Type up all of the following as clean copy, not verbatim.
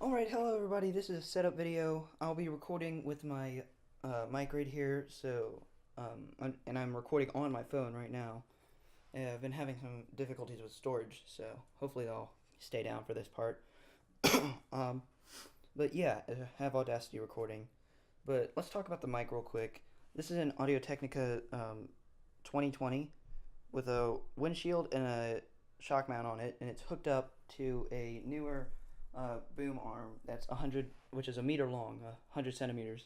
Alright, hello everybody, this is a setup video. I'll be recording with my mic right here, and I'm recording on my phone right now. I've been having some difficulties with storage, so hopefully I'll stay down for this part. um, but yeah, I have Audacity recording. But let's talk about the mic real quick. This is an Audio Technica 2020 with a windshield and a shock mount on it, and it's hooked up to a newer boom arm that's 100, which is a meter long, 100 centimeters.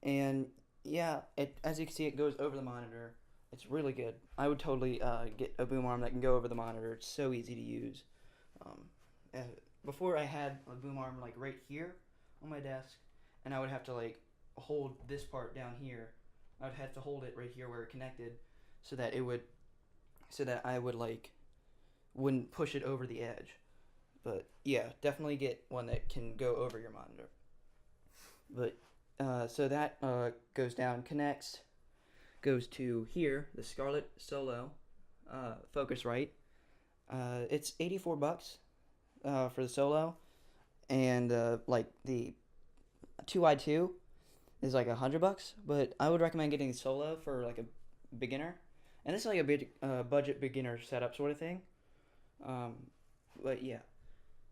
And yeah, as you can see, it goes over the monitor. It's really good. I would totally get a boom arm that can go over the monitor. It's so easy to use. Um, uh, Before I had a boom arm like right here on my desk, and I would have to like hold this part down here. I would have to hold it right here where it connected, so that it would, so that I would like wouldn't push it over the edge. But yeah, definitely get one that can go over your monitor. But so that goes down, connects, goes to here, the Scarlett Solo Focusrite. It's $84 for the Solo, and like the 2i2 is like $100. But I would recommend getting the Solo for like a beginner, and this is like a big budget beginner setup sort of thing. Um, but yeah,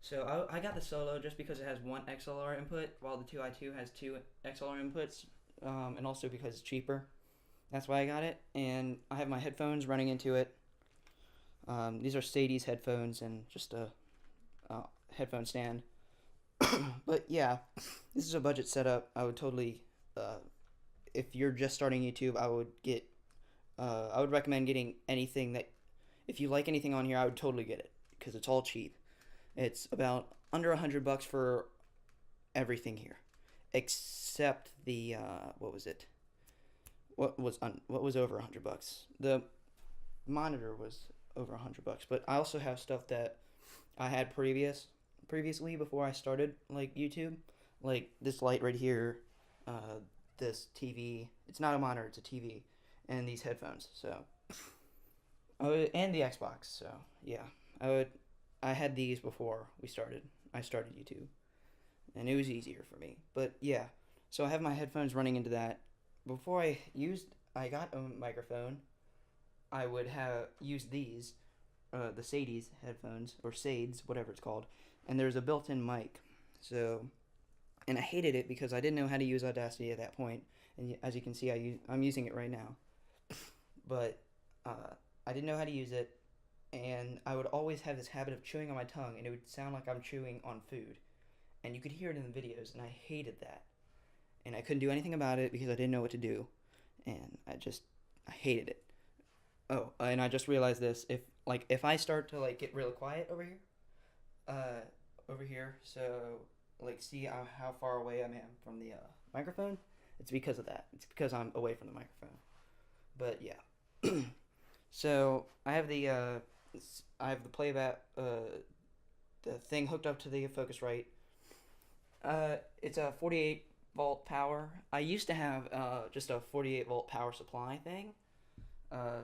so I got the Solo just because it has one XLR input, while the 2i2 has two XLR inputs, and also because it's cheaper. That's why I got it, and I have my headphones running into it. These are Sadie's headphones and just a headphone stand. But yeah, this is a budget setup. I would totally, if you're just starting YouTube, I would recommend getting anything that, if you like anything on here, I would totally get it because it's all cheap. It's about under $100 for everything here, except the what was it? What was over $100? The monitor was over $100, but I also have stuff that I had previously before I started like YouTube, like this light right here, this TV. It's not a monitor; it's a TV, and these headphones. So, and the Xbox. So yeah, I would. I had these before I started YouTube, and it was easier for me. But yeah, so I have my headphones running into that. Before I got a microphone, I would have used these, the Sadie's headphones, or Sades, whatever it's called, and there's a built-in mic. So, and I hated it because I didn't know how to use Audacity at that point, and as you can see, I'm using it right now. But I didn't know how to use it, and I would always have this habit of chewing on my tongue, and it would sound like I'm chewing on food, and you could hear it in the videos, and I hated that, and I couldn't do anything about it because I didn't know what to do, and I hated it. Oh, and I just realized this: if I start to like get really quiet uh, over here, so like see how far away I am from the microphone, it's because of that. It's because I'm away from the microphone. But yeah. So I have the playback the thing hooked up to the Focusrite. It's a 48-volt power. I used to have just a 48-volt power supply thing. Uh,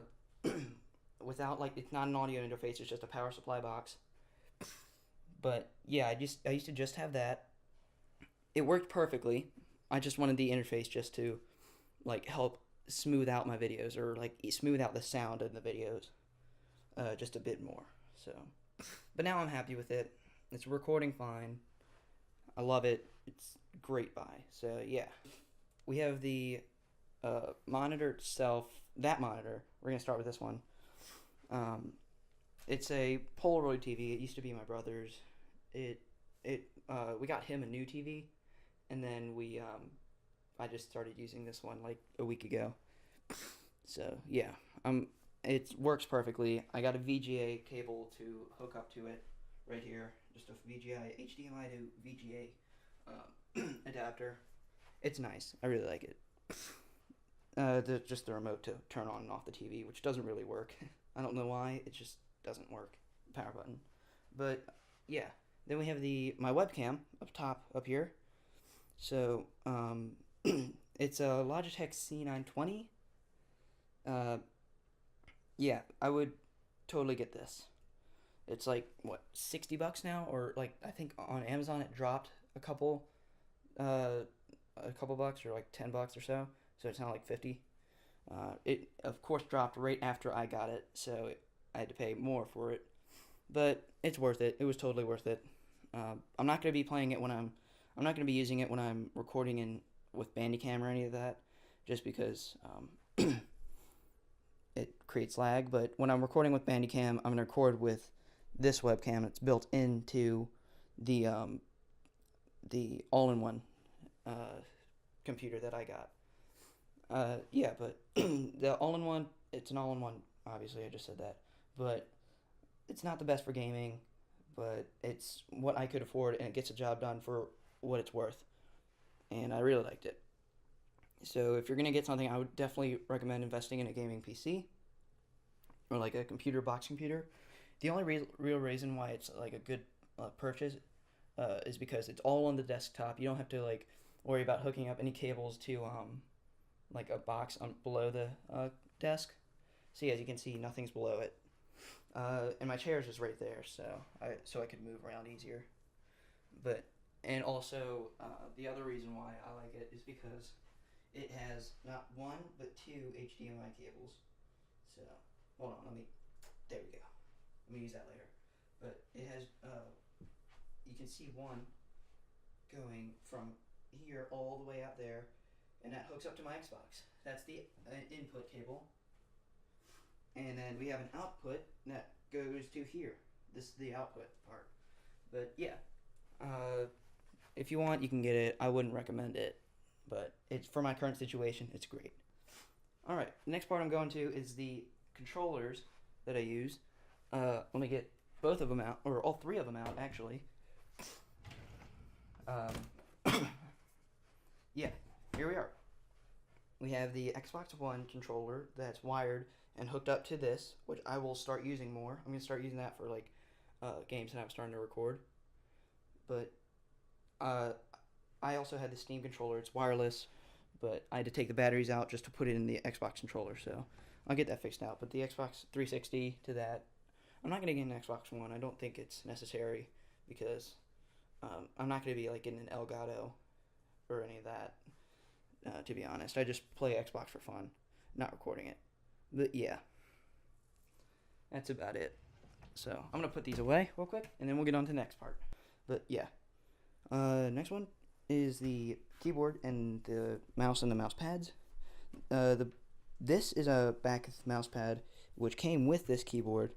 Without, like, it's not an audio interface. It's just a power supply box. But yeah, I used to just have that. It worked perfectly. I just wanted the interface just to like help smooth out my videos, or like smooth out the sound in the videos just a bit more. So, but now I'm happy with it. It's recording fine. I love it. It's great buy. So yeah, we have the monitor itself. That monitor. We're gonna start with this one. Um, it's a Polaroid TV. It used to be my brother's. We got him a new TV, and then I just started using this one like a week ago. So yeah, it works perfectly. I got a VGA cable to hook up to it right here. Just a VGA HDMI to VGA adapter. It's nice. I really like it. Just the remote to turn on and off the TV, which doesn't really work. I don't know why. It just doesn't work. Power button. But yeah. Then we have my webcam up here. So it's a Logitech C920. Uh, yeah, I would totally get this. It's like what, $60 now, or like I think on Amazon it dropped uh, a couple bucks, or like $10 or so. So it's now like 50. It of course dropped right after I got it, so I had to pay more for it. But it's worth it. It was totally worth it. I'm not gonna be playing it when I'm not gonna be using it when I'm recording in with Bandicam or any of that, just because it creates lag. But when I'm recording with Bandicam, I'm gonna record with this webcam. It's built into the all-in-one uh, computer that I got. Yeah, but the all-in-one, it's an all-in-one. Obviously, I just said that, but it's not the best for gaming. But it's what I could afford, and it gets the job done for what it's worth. And I really liked it. So if you're gonna get something, I would definitely recommend investing in a gaming PC or like a computer box computer. The only real reason why it's like a good purchase is because it's all on the desktop. You don't have to like worry about hooking up any cables to like a box below the desk. See, as you can see, nothing's below it. And my chair is just right there, so I could move around easier. But and also the other reason why I like it is because it has not one but two HDMI cables. So hold on, there we go. Let me use that later. But it has you can see one going from here all the way out there, and that hooks up to my Xbox. That's the input cable. And then we have an output that goes to here. This is the output part. But yeah, if you want, you can get it. I wouldn't recommend it, but it's for my current situation. It's great. All right, next part I'm going to is the controllers that I use. Let me get both of them out, or all three of them out actually. Yeah, here we are. We have the Xbox One controller that's wired and hooked up to this, which I will start using more. I'm gonna start using that for like games that I'm starting to record. But I also had the Steam controller. It's wireless, but I had to take the batteries out just to put it in the Xbox controller. So I'll get that fixed out. But the Xbox 360 to that, I'm not gonna get an Xbox One. I don't think it's necessary because I'm not gonna be like getting an Elgato or any of that. To be honest, I just play Xbox for fun, not recording it. But yeah, that's about it. So I'm gonna put these away real quick, and then we'll get on to the next part. But yeah, next one is the keyboard and the mouse and the mouse pads. This is a Backup mouse pad which came with this keyboard,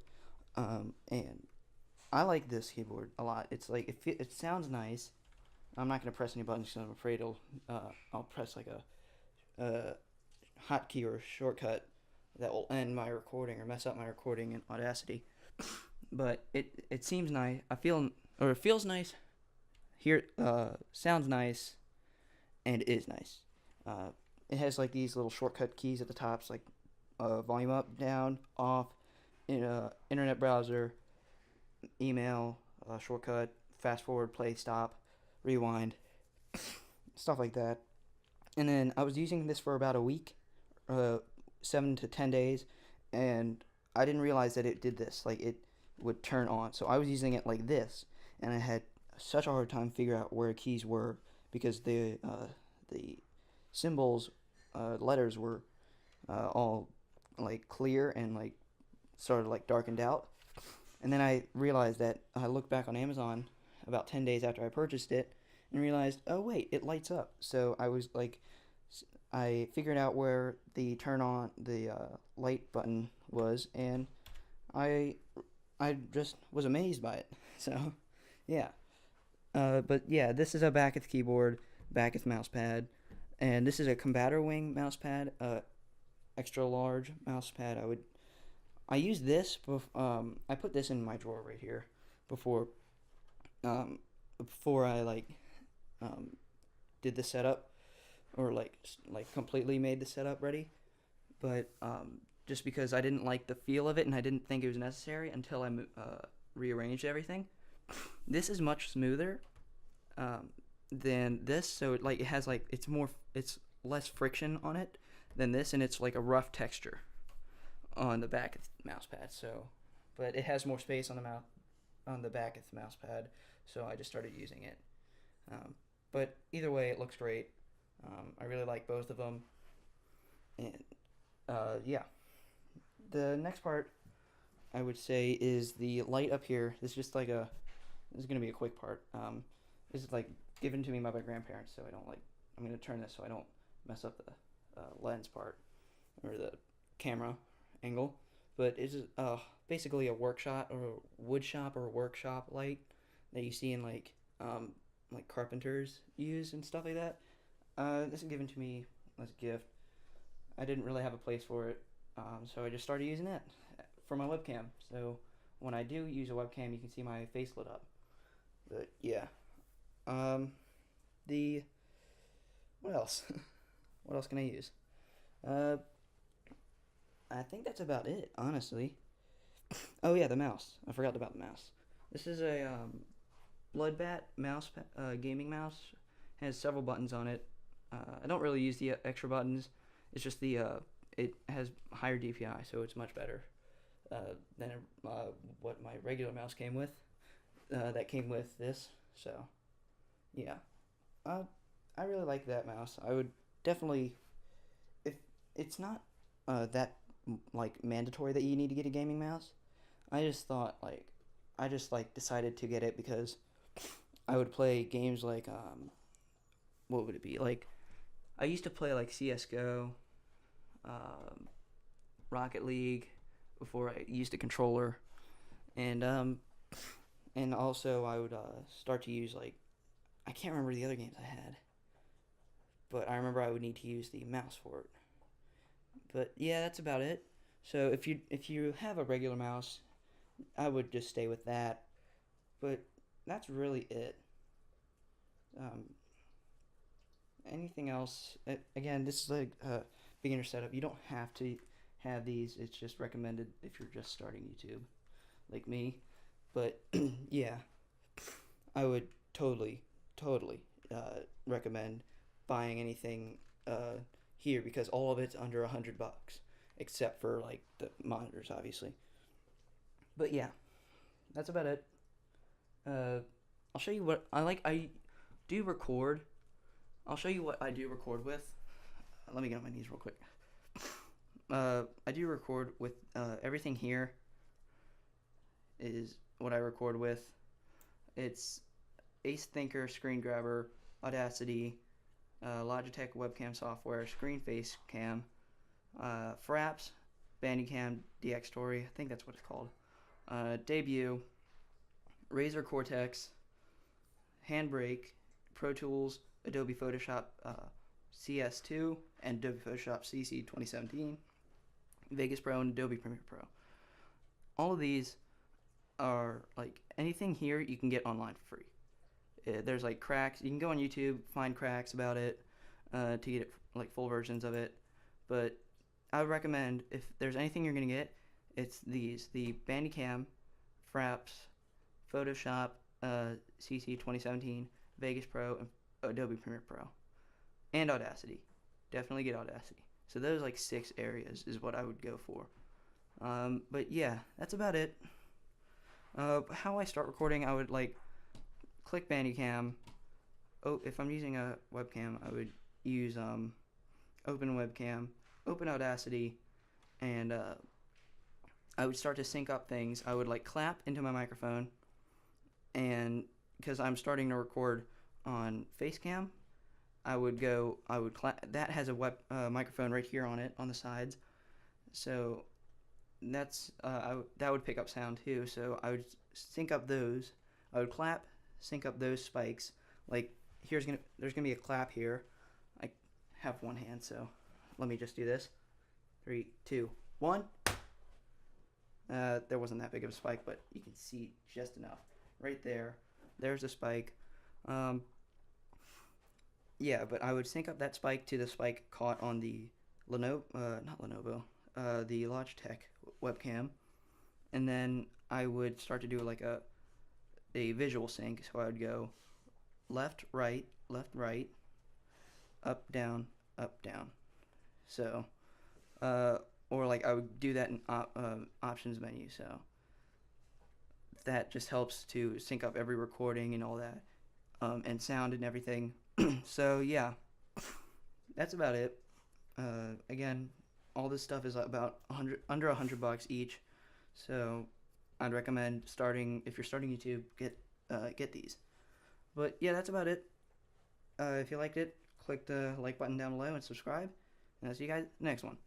and I like this keyboard a lot. It's like it sounds nice. I'm not gonna press any buttons because I'm afraid I'll press like a hotkey or a shortcut that will end my recording or mess up my recording in Audacity. But it seems nice. It feels nice. Here, sounds nice, and it is nice. It has like these little shortcut keys at the tops, like volume up, down, off, internet browser, email, shortcut, fast forward, play, stop, rewind, stuff like that. And then I was using this for about a week, 7 to 10 days, and I didn't realize that it did this. Like it would turn on. So I was using it like this, and I had such a hard time figuring out where keys were because the symbols, letters were all like clear and like sort of like darkened out. And then I realized that I looked back on Amazon about 10 days after I purchased it and realized, oh wait, it lights up. So I figured out where the turn on the light button was, and I just was amazed by it. So yeah, but yeah, this is a Backup keyboard, Backup mouse pad, and this is a Combator Wing mouse pad, extra large mouse pad. I use this. I put this in my drawer right here before I did the setup, or like completely made the setup ready. But just because I didn't like the feel of it and I didn't think it was necessary until I rearranged everything. This is much smoother than this, so it has it's less friction on it than this, and it's like a rough texture on the back of the mouse pad. So, but it has more space on the on the back of the mouse pad, so I just started using it. Um, but either way, it looks great. I really like both of them, and yeah. The next part I would say is the light up here. This is gonna be a quick part. This is like given to me by my grandparents, so I don't like. I'm gonna turn this so I don't mess up the lens part or the camera angle. But it's basically a workshop or a wood shop or a workshop light that you see in like carpenters use and stuff like that. This is given to me as a gift. I didn't really have a place for it, so I just started using it for my webcam. So when I do use a webcam, you can see my face lit up. But yeah, um, the what else? What else can I use? Uh, I think that's about it, honestly. Oh yeah, the mouse. I forgot about the mouse. This is a Bloodbat mouse, gaming mouse. Has several buttons on it. I don't really use the extra buttons. It's just it has higher DPI, so it's much better than what my regular mouse came with. That came with this. So yeah, uh, I really like that mouse. I would definitely, if it's not that like mandatory that you need to get a gaming mouse. I just thought like I just like decided to get it because I would play games like what would it be like I used to play like CS:GO, um, Rocket League before I used a controller, and also I would start to use like I can't remember the other games I had, but I remember I would need to use the mouse for it. But yeah, that's about it. So if you have a regular mouse, I would just stay with that. But that's really it. Um, Anything else? Again, this is like a beginner setup. You don't have to have these. It's just recommended if you're just starting YouTube, like me. But yeah, I would totally recommend buying anything here because all of it's under $100, except for like the monitors, obviously. But yeah, that's about it. Uh, I'll show you what I like. I do record. I'll show you what I do record with. Let me get on my knees real quick. I do record with everything here is what I record with. It's Ace Thinker, Screen Grabber, Audacity, Logitech webcam software, Screen Face Cam, Fraps, Bandicam, DX Story, I think that's what it's called, Debut, Razer Cortex, Handbrake, Pro Tools, Adobe Photoshop CS2, and Adobe Photoshop CC 2017, Vegas Pro, and Adobe Premiere Pro. All of these are like anything here you can get online for free. There's like cracks. You can go on YouTube, find cracks about it to get it, like full versions of it. But I would recommend if there's anything you're gonna get, it's these: the Bandicam, Fraps, Photoshop, CC 2017, Vegas Pro, and Adobe Premiere Pro, and Audacity. Definitely get Audacity. So those like 6 areas is what I would go for. But yeah, that's about it. How I start recording, I would like click Bandicam. Oh, if I'm using a webcam, I would use open webcam, open Audacity, and I would start to sync up things. I would like clap into my microphone, and because I'm starting to record on Facecam, I would clap. That has a microphone right here on it on the sides, so that's that would pick up sound too. So I would sync up those. I would clap, sync up those spikes. Like there's gonna be a clap here. I have one hand, so let me just do this. 3, 2, 1. There wasn't that big of a spike, but you can see just enough. Right there. There's a spike. Yeah, but I would sync up that spike to the spike caught on the not Lenovo, the Logitech webcam, and then I would start to do like a visual sync. So I would go left, right, up, down, up, down. So, or like I would do that in options menu. So that just helps to sync up every recording and all that, and sound and everything. So yeah, that's about it. Again, all this stuff is about under $100 each. So I'd recommend if you're starting YouTube, get these. But yeah, that's about it. If you liked it, click the like button down below and subscribe. And I'll see you guys next one.